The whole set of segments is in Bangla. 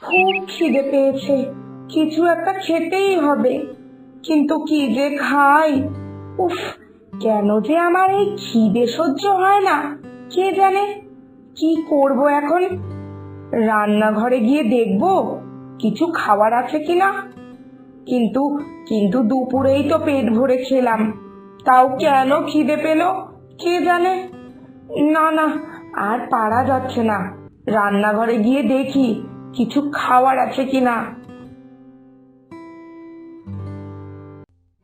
খুব খিদে পেয়েছে, কিছু একটা খেতেই হবে, কিন্তু কি যে খাই। উফ, কেন যে আমার এই খিদে সহ্য হয় না কে জানে। কি করব এখন? রান্নাঘরে গিয়ে দেখবো কিছু খাবার আছে কিনা। কিন্তু কিন্তু দুপুরেই তো পেট ভরে খেলাম, তাও কেন খিদে পেল কে জানে। না না, আর পারা যাচ্ছে না, রান্নাঘরে গিয়ে দেখি কিছু খাবার আছে কিনা।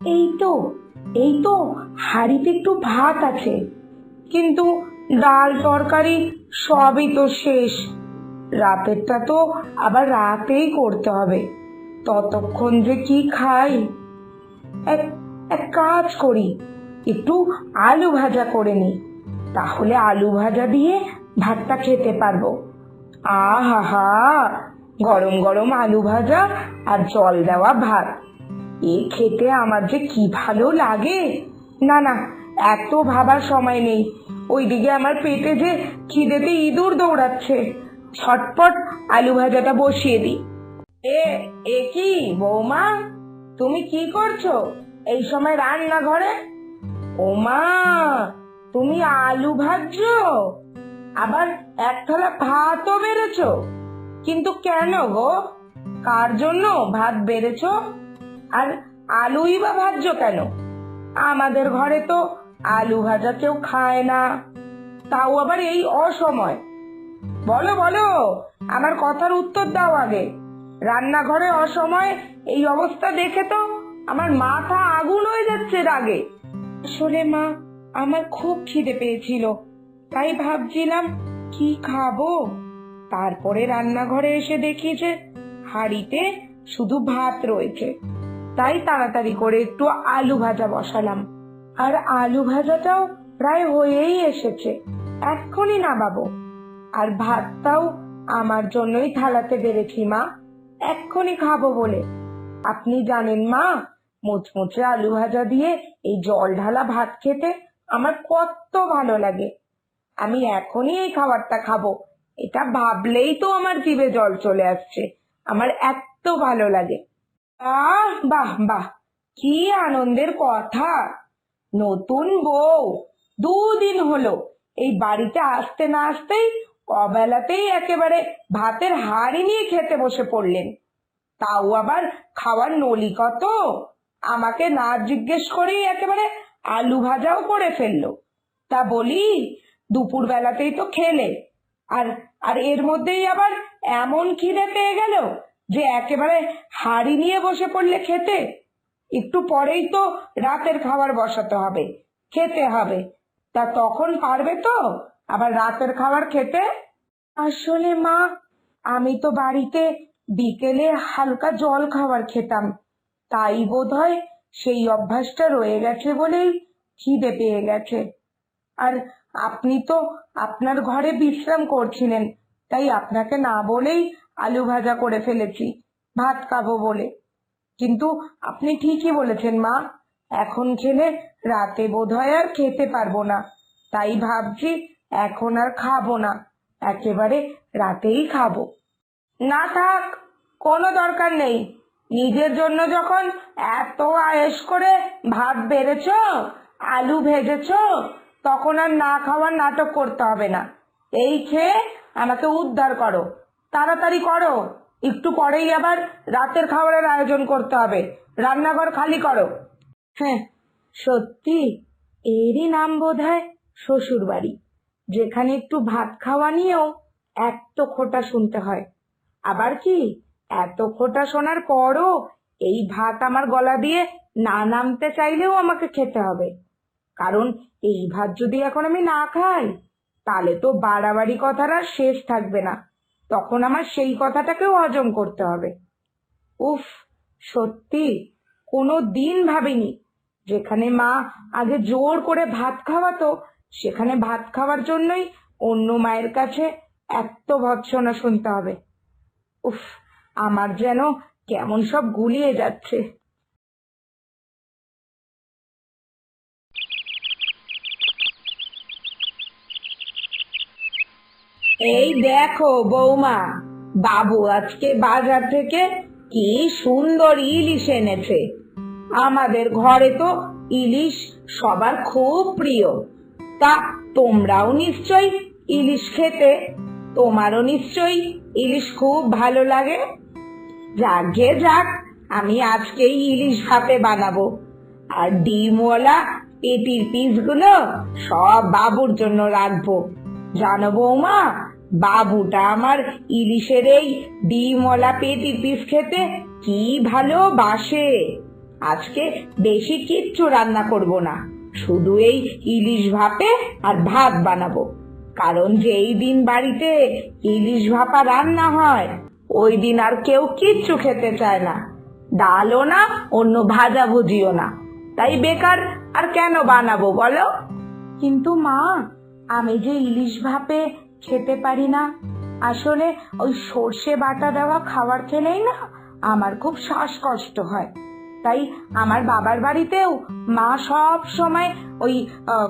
এই তো এই তো হাঁড়িতে একটু ভাত আছে, কিন্তু ডাল তরকারি সবই তো শেষ। রাতেরটা তো আবার রাতেই করতে হবে, ততক্ষণ যে কি খাই। এক এক কাজ করি, একটু আলু ভাজা করে নি, তাহলে আলু ভাজা দিয়ে ভাতটা খেতে পারবো। আহা হা, গরম গরম আলু ভাজা আর জল দেওয়া ভাত, এ খেতে আমার যে কি ভালো লাগে। না না, এত ভাবার সময় নেই, ওইদিকে আমার পেটে যে খিদেতে ইঁদুর দৌড়াচ্ছে। ছটপট আলু ভাজাটা বসিয়ে দিই। এ এ কি বৌমা, তুমি কি করছো এই সময় রান্নাঘরে? ওমা, তুমি আলু ভাজছো, আবার এক থালা ভাতও বেড়েছো, কিন্তু কেন গো? কার জন্য ভাত বেড়েছো? আর আলুই বা ভাজছো কেন? আমাদের ঘরে তো আলু ভাজা কেউ খায় না, তাও আবার এই অসময়। বলো বলো, আমার কথার উত্তর দাও আগে। রান্নাঘরে অসময় এই অবস্থা দেখে তো আমার মাথা আগুন হয়ে যাচ্ছে রাগে। আসলে মা, আমার খুব খিদে পেয়েছিল, তাই ভাবছিলাম কি খাবো। তারপরে রান্নাঘরে এসে দেখি যে হাঁড়িতে শুধু ভাত রয়েছে, তাই তাড়াতাড়ি করে একটু আলু ভাজা বসালাম। আর আলু ভাজাটাও প্রায় হয়েই এসেছে, এক্ষুনি নামাবো। আর ভাতটাও আমার জন্যই থালাতে বেড়েছি মা, এক্ষুনি খাবো বলে। আপনি জানেন মা, মুচমুচে আলু ভাজা দিয়ে এই জল ঢালা ভাত খেতে আমার কত ভালো লাগে। আমি এখনই এই খাবারটা খাবো, এটা ভাবলেই তো আমার জিভে জল চলে আসছে, আমার এত ভালো লাগে। বাহ বাহ, কি আনন্দের কথা! নতুন বউ, দুদিন হলো এই বাড়িতে আসতে না আসতেই অবেলাতেই একেবারে ভাতের হাঁড়ি নিয়ে খেতে বসে পড়লেন, তাও আবার খাওয়ার নলি কত! আমাকে না জিজ্ঞেস করেই একেবারে আলু ভাজাও করে ফেললো। তা বলি, দুপুর বেলাতেই তো খেলে, আর আর এর মধ্যেই আবার এমন খিদে পেয়ে গেল যে একেবারে হাঁড়ি নিয়ে বসে পড়লে খেতে। একটু পরেই তো রাতের খাবার বসাতে হবে, খেতে হবে, তা তখন পারবে তো আবার রাতের খাবার খেতে? আসলে মা, আমি তো বাড়িতে বিকেলে হালকা জল খাবার খেতাম, তাই বোধহয় সেই অভ্যাসটা রয়ে গেছে বলেই খিদে পেয়ে গেছে। আর আপনি তো আপনার ঘরে বিশ্রাম করছিলেন, তাই আপনাকে না বলেই আলু ভাজা করে ফেলেছি ভাত খাবো বলে। কিন্তু আপনি ঠিকই বলেছেন মা, এখন খেলে রাতে বোধহয় আর খেতে পারবো না, তাই ভাবছি এখন আর খাবো না, একেবারে রাতেই খাবো। না থাক, কোনো দরকার নেই। নিজের জন্য যখন এত আয়েশ করে ভাত বেড়েছ, আলু ভেজেছ, তখন আর না খাওয়ার নাটক করতে হবে না। এই খেয়ে আমাকে উদ্ধার করো, তাড়াতাড়ি করো, একটু পরেই আবার রাতের খাবারের আয়োজন করতে হবে। রান্নাঘর খালি করো। হ্যাঁ, সত্যি, এরই নাম বোধহয় শ্বশুর বাড়ি, যেখানে একটু ভাত খাওয়া নিয়েও এত খোঁটা শুনতে হয়। আবার কি, এত খোঁটা শোনার পরও এই ভাত আমার গলা দিয়ে না নামতে চাইলেও আমাকে খেতে হবে, কারণ এই ভাত যদি এখন আমি না খাই, তাহলে তো বাড়াবাড়ি কথার আর শেষ থাকবে না, তখন আমার সেই কথাটাকেও হজম করতে হবে। উফ, সত্যি কোনো দিন ভাবিনি যেখানে মা আগে জোর করে ভাত খাওয়াতো, সেখানে ভাত খাওয়ার জন্যই অন্য মায়ের কাছে এত ভর্ৎসনা শুনতে হবে। উফ, আমার যেন কেমন সব গুলিয়ে যাচ্ছে। এই দেখো বৌমা, বাবু আজকে বাজার থেকে কি সুন্দর ইলিশ এনেছে। আমাদের ঘরে তো ইলিশ সবার খুব প্রিয়। তা তোমরাও নিশ্চয়ই ইলিশ খেতে, তোমারও নিশ্চয়ই ইলিশ খুব ভালো লাগে। যাকে যাক, আমি আজকেই ইলিশ ভাপে বানাবো। আর ডিমওয়ালা পেটির পিসগুলো সব বাবুর জন্য রাখবো। জানো বৌমা, বাবুটা আমার ইলিশের এই ডিমওয়ালা পেটির পিস খেতে কি ভালোবাসে। আজকে বেশি কিচ্ছু রান্না করব না, শুধু এই ইলিশ ভাপে আর ভাত বানাবো। কারণ যেই দিন বাড়িতে ইলিশ ভাপা রান্না হয় ওই দিন আর কেউ কিচ্ছু খেতে চায় না, ডালও না, অন্য ভাজা ভুজিও না। তাই বেকার আর কেন বানাবো বলো? কিন্তু মা, আমি যে ইলিশ ভাপে খেতে পারি না। আসলে ওই সর্ষে বাটা দেওয়া খাবার খেলেই না আমার খুব শ্বাসকষ্ট হয়। তাই আমার বাবার বাড়িতেও মা সব সময় ওই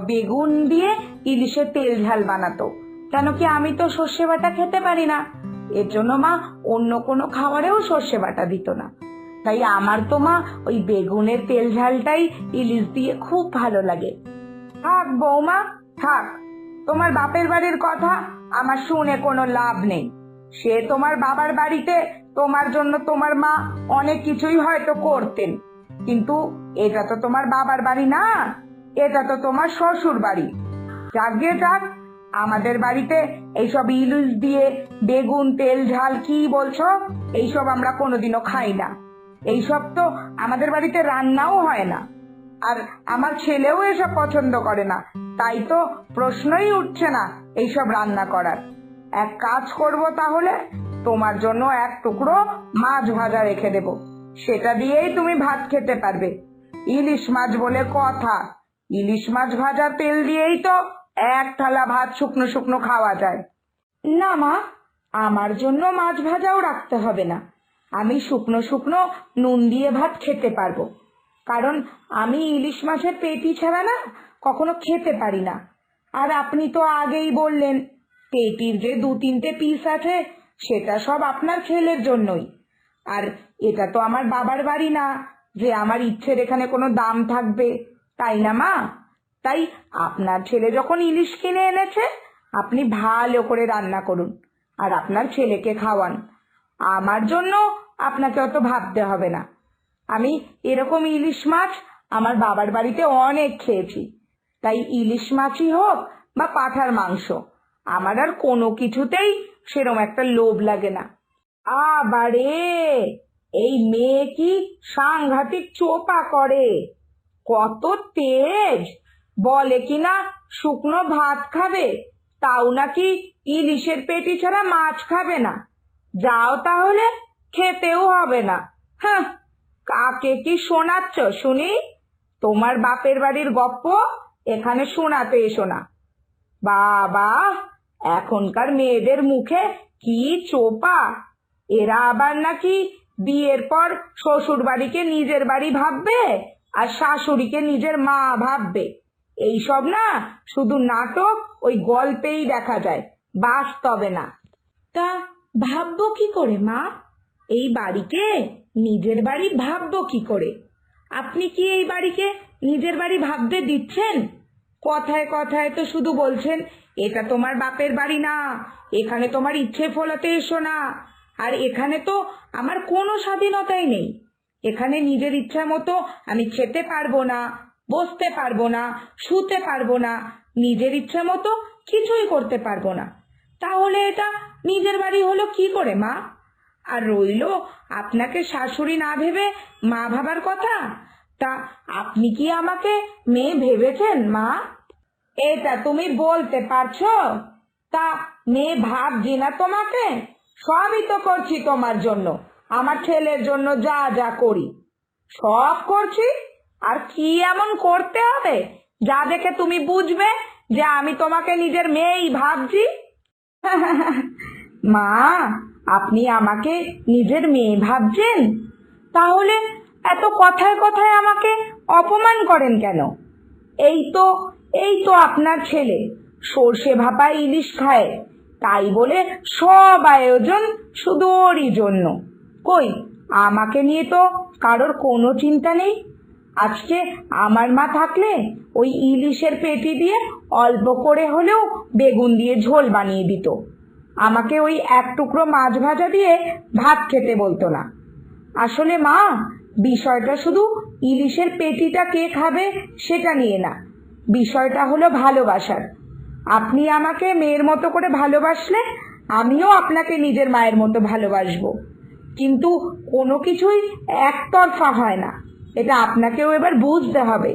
বেগুন দিয়ে ইলিশের তেল ঝাল বানাতো। কেন কি আমি তো সর্ষে বাটা খেতে পারি না, এর জন্য মা অন্য কোনো খাবারেও সর্ষে বাটা দিত না। তাই আমার তো মা ওই বেগুনের তেল ঝালটাই ইলিশ দিয়ে খুব ভালো লাগে। থাক বৌমা, থাক। তোমার বাপের বাড়ির কথা আমার শুনে কোনো লাভ নেই। সে তোমার বাবার বাড়িতে তোমার জন্য তোমার মা অনেক কিছুই হয়তো করতেন, কিন্তু এটা তো তোমার বাবার বাড়ি না, এটা তো তোমার শ্বশুর বাড়ি। যাক গে যাক, আমাদের বাড়িতে এইসব ইলিশ দিয়ে বেগুন তেল ঝাল কি বলছো, এইসব আমরা কোনোদিনও খাই না। এইসব তো আমাদের বাড়িতে রান্নাও হয় না। আর আমার ছেলেও এসব পছন্দ করে না, তাই তো প্রশ্নই উঠছে না এইসব রান্না করার। এক কাজ করব তাহলে, তোমার জন্য এক টুকরো মাছ ভাজা রেখে দেব, সেটা দিয়েই তুমি ভাত খেতে পারবে। ইলিশ মাছ বলে কথা, ইলিশ মাছ ভাজা তেল দিয়েই তো এক থালা ভাত শুকনো শুকনো খাওয়া যায়। না মা, আমার জন্য মাছ ভাজাও রাখতে হবে না। আমি শুকনো শুকনো নুন দিয়ে ভাত খেতে পারবো। কারণ আমি ইলিশ মাছের পেটি ছাড়া না কখনো খেতে পারি না। আর আপনি তো আগেই বললেন পেটির যে 2-3টে পিস আছে সেটা সব আপনার ছেলের জন্যই। আর এটা তো আমার বাবার বাড়ি না যে আমার ইচ্ছের এখানে কোনো দাম থাকবে, তাই না মা? তাই আপনার ছেলে যখন ইলিশ কিনে এনেছে আপনি ভালো করে রান্না করুন আর আপনার ছেলেকে খাওয়ান। আমার জন্য আপনাকে অত ভাবতে হবে না। আমি এরকম ইলিশ মাছ আমার বাবার বাড়িতে অনেক খেয়েছি। তাই ইলিশ মাছই হোক বা পাঁঠার মাংস, আমার আর কোনো কিছুতেই সেরকম একটা লোভ লাগে না। আবারে এই মেয়ে কি সাংঘাতিক চোপা করে, কত তেজ! বলে কিনা শুকনো ভাত খাবে, তাও নাকি ইলিশের পেটি ছাড়া মাছ খাবে না। যাও তাহলে, খেতেও হবে না। হ্যাঁ, কাকে কি শোনাচ্ছ শুনি? তোমার বাপের বাড়ির গপ্প এখানে শোনাতে এসো না। বাবা, এখনকার মেয়েদের মুখে কি চোপা! এরা আবার নাকি বিয়ের পর শ্বশুর বাড়িকে নিজের বাড়ি ভাববে আর শাশুড়িকে নিজের মা ভাববে। এইসব না শুধু নাটক, ওই গল্পেই দেখা যায়, বাস্তবে না। তা ভাববো কি করে মা? এই বাড়িকে নিজের বাড়ি ভাববো কি করে? আপনি কি এই বাড়িকে নিজের বাড়ি ভাবতে দিচ্ছেন? কথায় কথায় তো শুধু বলছেন এটা তোমার বাপের বাড়ি না, এখানে তোমার ইচ্ছে ফলাতে এসো না। আর এখানে তো আমার কোনো স্বাধীনতাই নেই। এখানে নিজের ইচ্ছা মতো আমি খেতে পারবো না, বসতে পারবো না, শুতে পারবো না, নিজের ইচ্ছা মতো কিছুই করতে পারবো না। তাহলে এটা নিজের বাড়ি হলো কি করে মা? আর রইলো আপনাকে শাশুড়ি না ভেবে মা ভাবার কথা, তা আপনি কি আমাকে মেয়ে ভেবেছেন মা? এটা তুমি বলতে পারছো? তা মেয়ে ভাবছি না তোমাকে, সবই তো করছি তোমার জন্য, আমার ছেলের জন্য যা যা করি সব করছি। আর কি এমন করতে হবে যা দেখে তুমি বুঝবে যে আমি তোমাকে নিজের মেয়েই ভাবছি? মা, আপনি আমাকে নিজের মেয়ে ভাবছেন? তাহলে এত কথায় কথায় আমাকে অপমান করেন কেন? এই তো আপনার ছেলে সর্ষে ভাপা ইলিশ খায়, তাই বলে সব আয়োজন শুধু ওরই জন্য। কই, আমাকে নিয়ে তো কারোর কোনো চিন্তা নেই। আজকে আমার মা থাকলে ওই ইলিশের পেটি দিয়ে অল্প করে হলেও বেগুন দিয়ে ঝোল বানিয়ে দিত, আমাকে ওই এক টুকরো মাছ ভাজা দিয়ে ভাত খেতে বলতো না। আসলে মা, বিষয়টা শুধু ইলিশের পেটিটা কে খাবে সেটা নিয়ে না, বিষয়টা হলো ভালোবাসার। আপনি আমাকে মেয়ের মতো করে ভালোবাসলে আমিও আপনাকে নিজের মায়ের মতো ভালোবাসবো। কিন্তু কোনো কিছুই একতরফা হয় না, এটা আপনাকেও এবার বুঝতে হবে।